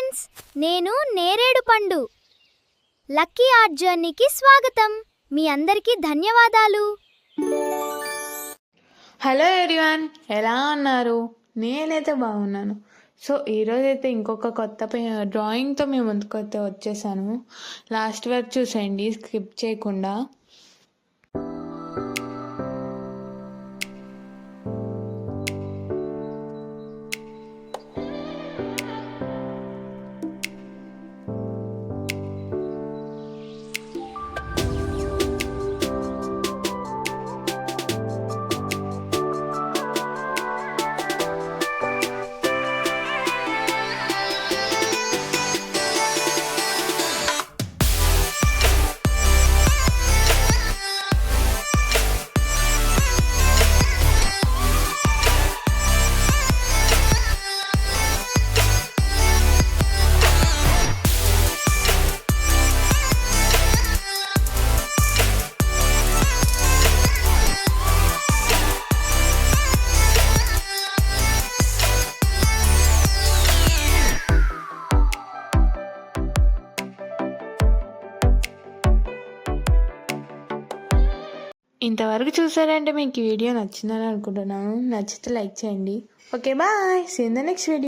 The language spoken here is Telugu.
ఫ్రెండ్స్, నేను నేరేడు పండు. లక్కీ ఆర్ట్ జర్నీకి స్వాగతం. మీ అందరికీ ధన్యవాదాలు. హలో ఎవ్రీవన్, ఎలా ఉన్నారు? నేనైతే బాగున్నాను. సో ఈరోజైతే ఇంకొక కొత్త డ్రాయింగ్తో మేము ముందుకైతే వచ్చేసాను. లాస్ట్ వరకు చూసేయండి, స్కిప్ చేయకుండా. ఇంతవరకు చూసారంటే మీకు ఈ వీడియో నచ్చిందని అనుకుంటున్నాను. నచ్చితే లైక్ చేయండి. Okay, bye. See in the next video.